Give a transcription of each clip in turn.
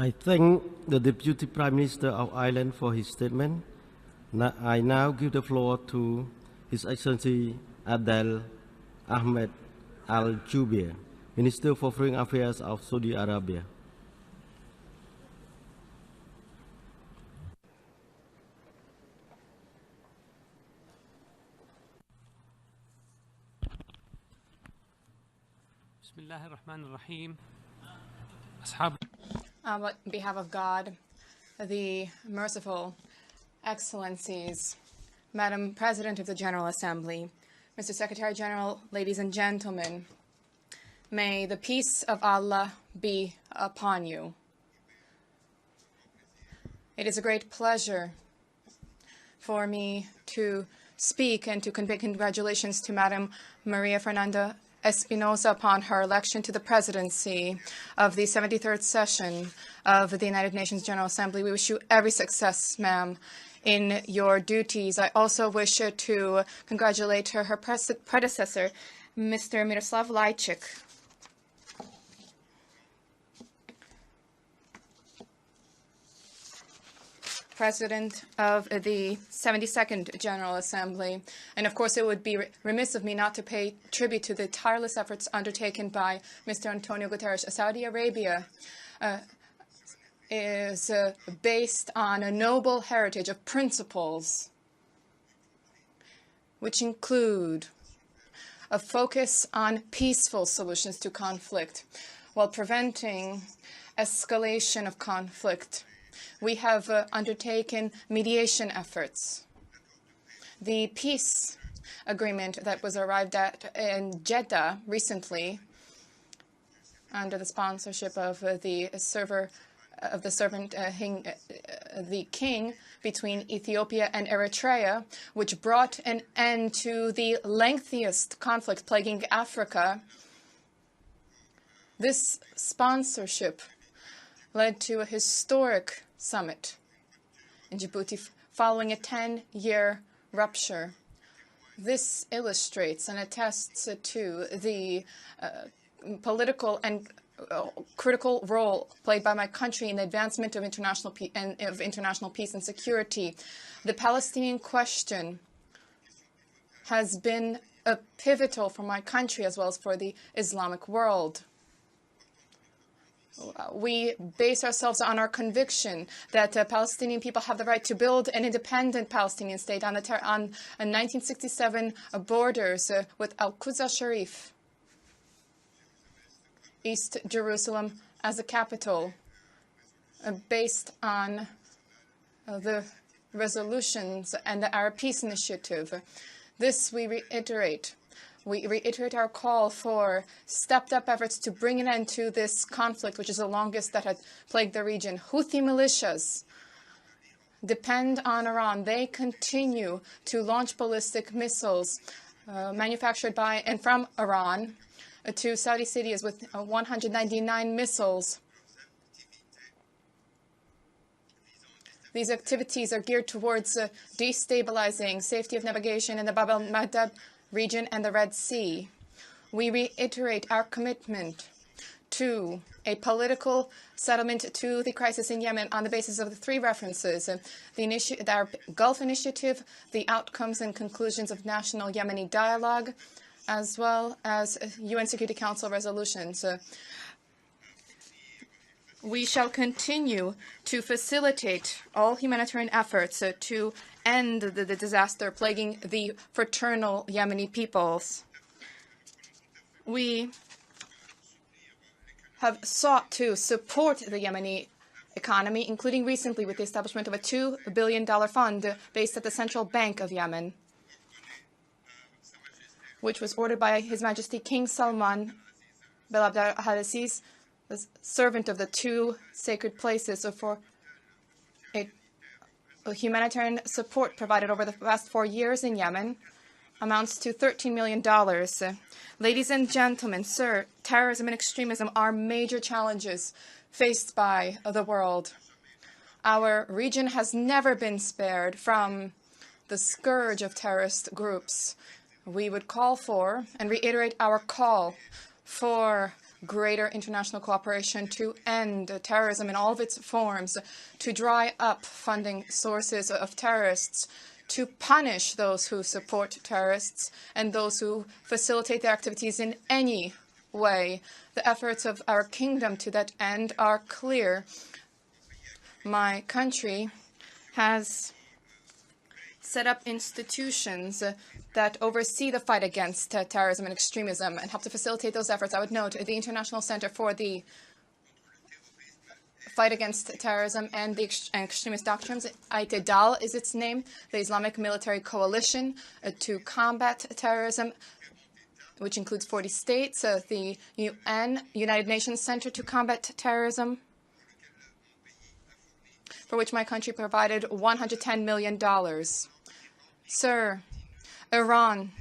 I thank the Deputy Prime Minister of Ireland for his statement. I now give the floor to His Excellency Adel Aljobeir, Minister for Foreign Affairs of Saudi Arabia. Bismillahirrahmanirrahim. On behalf of God, the merciful excellencies, Madam President of the General Assembly, Mr. Secretary General, ladies and gentlemen, may the peace of Allah be upon you. It is a great pleasure for me to speak and to convey congratulations to Madam Maria Fernanda Espinosa upon her election to the presidency of the 73rd session of the United Nations General Assembly. We wish you every success, ma'am, in your duties. I also wish to congratulate her predecessor, Mr. Miroslav Lajcik. President of the 72nd General Assembly. And of course, it would be remiss of me not to pay tribute to the tireless efforts undertaken by Mr. Antonio Guterres. Saudi Arabia is based on a noble heritage of principles, which include a focus on peaceful solutions to conflict while preventing escalation of conflict. We have undertaken mediation efforts. The peace agreement that was arrived at in Jeddah recently, under the sponsorship of the king between Ethiopia and Eritrea, which brought an end to the lengthiest conflict plaguing Africa. This sponsorship led to a historic summit in Djibouti following a 10-year rupture. This illustrates and attests to the political and critical role played by my country in the advancement of international peace and security. The Palestinian question has been pivotal for my country as well as for the Islamic world. We base ourselves on our conviction that Palestinian people have the right to build an independent Palestinian state on 1967 borders with Al-Quds al-Sharif, East Jerusalem as a capital, based on the resolutions and the Arab Peace Initiative. This we reiterate. We reiterate our call for stepped-up efforts to bring an end to this conflict, which is the longest that had plagued the region. Houthi militias depend on Iran. They continue to launch ballistic missiles manufactured by and from Iran to Saudi cities with 199 missiles. These activities are geared towards destabilizing safety of navigation in the Bab el-Mandeb region and the Red Sea. We reiterate our commitment to a political settlement to the crisis in Yemen on the basis of the three references: our Gulf Initiative, the outcomes and conclusions of National Yemeni Dialogue, as well as UN Security Council resolutions. We shall continue to facilitate all humanitarian efforts to end the disaster plaguing the fraternal Yemeni peoples. We have sought to support the Yemeni economy, including recently with the establishment of a $2 billion fund based at the Central Bank of Yemen, which was ordered by His Majesty King Salman bin Abdul Aziz, the servant of the two sacred places, for a humanitarian support provided over the past 4 years in Yemen amounts to $13 million. Ladies and gentlemen, sir, terrorism and extremism are major challenges faced by the world. Our region has never been spared from the scourge of terrorist groups. We would call for and reiterate our call for greater international cooperation to end terrorism in all of its forms, to dry up funding sources of terrorists, to punish those who support terrorists and those who facilitate their activities in any way. The efforts of our kingdom to that end are clear. My country has set up institutions that oversee the fight against terrorism and extremism and help to facilitate those efforts. I would note the International Center for the Fight Against Terrorism and the Extremist Doctrines, Adel is its name, the Islamic Military Coalition to Combat Terrorism, which includes 40 states, the United Nations Center to Combat Terrorism, for which my country provided $110 million. Sir, Iran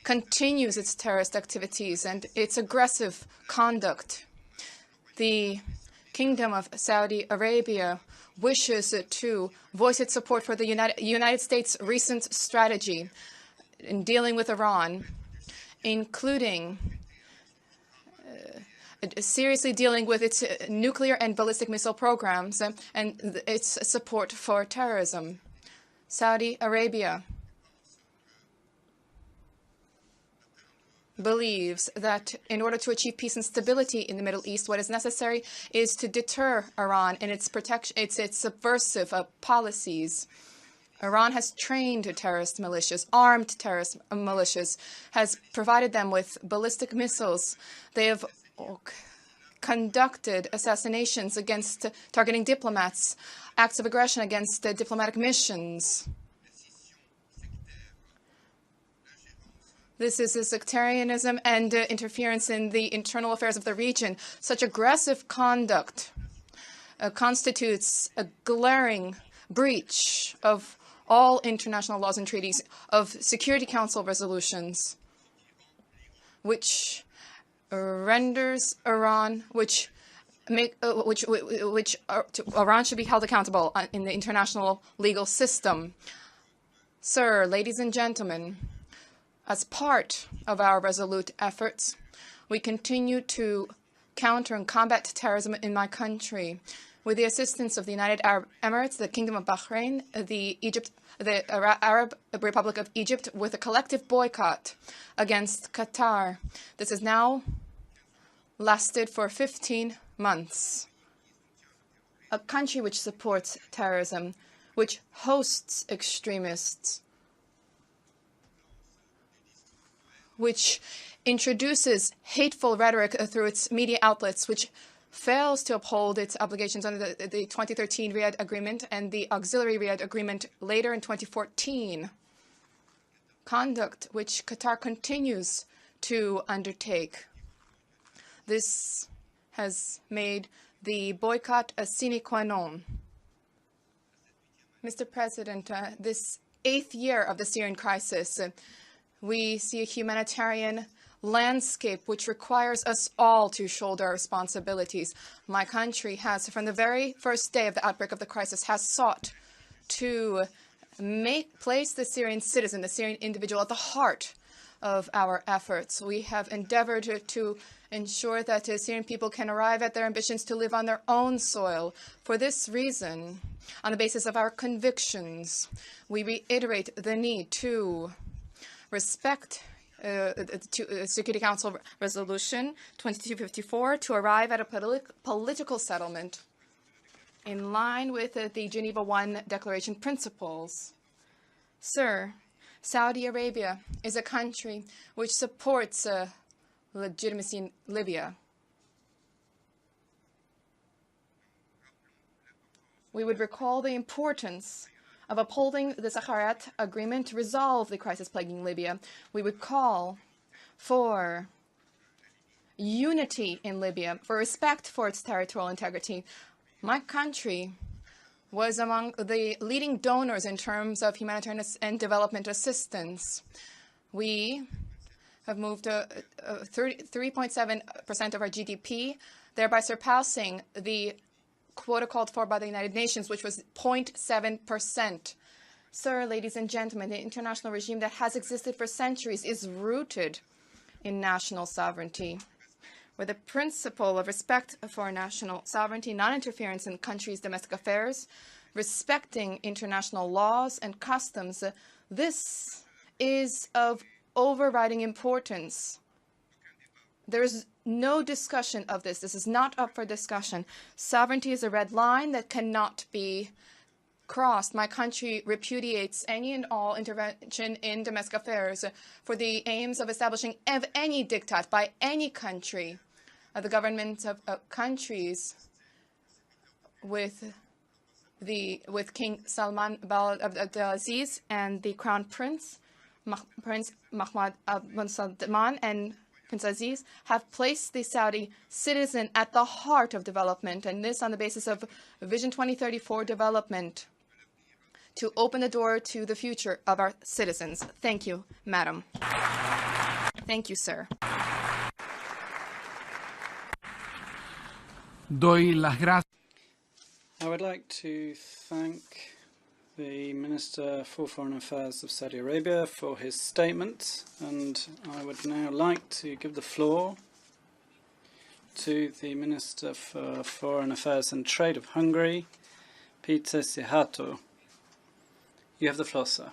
continues its terrorist activities and its aggressive conduct. The Kingdom of Saudi Arabia wishes to voice its support for the United States' recent strategy in dealing with Iran, including seriously dealing with its nuclear and ballistic missile programs and its support for terrorism. Saudi Arabia believes that in order to achieve peace and stability in the Middle East, what is necessary is to deter Iran in its subversive policies. Iran has trained terrorist militias, armed terrorist militias, has provided them with ballistic missiles. They have conducted assassinations against targeting diplomats, acts of aggression against diplomatic missions. This is a sectarianism and interference in the internal affairs of the region. Such aggressive conduct constitutes a glaring breach of all international laws and treaties, of Security Council resolutions, which renders Iran, Iran should be held accountable in the international legal system. Sir, ladies and gentlemen, as part of our resolute efforts, we continue to counter and combat terrorism in my country with the assistance of the United Arab Emirates, the Kingdom of Bahrain, the Arab Republic of Egypt, with a collective boycott against Qatar. This has now lasted for 15 months. A country which supports terrorism, which hosts extremists, which introduces hateful rhetoric through its media outlets, which fails to uphold its obligations under the 2013 Riyadh Agreement and the auxiliary Riyadh Agreement later in 2014. Conduct which Qatar continues to undertake. This has made the boycott a sine qua non. Mr. President, this 8th year of the Syrian crisis, we see a humanitarian landscape which requires us all to shoulder our responsibilities. My country has, from the very first day of the outbreak of the crisis, has sought to place the Syrian citizen, the Syrian individual, at the heart of our efforts. We have endeavored to ensure that Syrian people can arrive at their ambitions to live on their own soil. For this reason, on the basis of our convictions, we reiterate the need to respect Security Council Resolution 2254 to arrive at a political settlement in line with the Geneva I Declaration principles. Sir, Saudi Arabia is a country which supports legitimacy in Libya. We would recall the importance of upholding the Sakharat Agreement to resolve the crisis plaguing Libya. We would call for unity in Libya, for respect for its territorial integrity. My country was among the leading donors in terms of humanitarian and development assistance. We have moved to 3.7% of our GDP, thereby surpassing the quota called for by the United Nations, which was 0.7%. Sir, ladies and gentlemen, the international regime that has existed for centuries is rooted in national sovereignty. where the principle of respect for national sovereignty, non-interference in countries' domestic affairs, respecting international laws and customs, this is of overriding importance. There is no discussion of this. This is not up for discussion. Sovereignty is a red line that cannot be crossed. My country repudiates any and all intervention in domestic affairs for the aims of establishing any diktat by any country. The governments of countries with King Salman Abdel Aziz and the Crown Prince, Prince Mohammed bin Salman and Prince Aziz, have placed the Saudi citizen at the heart of development, and this on the basis of Vision 2034 development to open the door to the future of our citizens. Thank you, madam. Thank you, sir. Doy las gracias. I would like to thank the Minister for Foreign Affairs of Saudi Arabia for his statement, and I would now like to give the floor to the Minister for Foreign Affairs and Trade of Hungary, Peter Sihato. You have the floor, sir.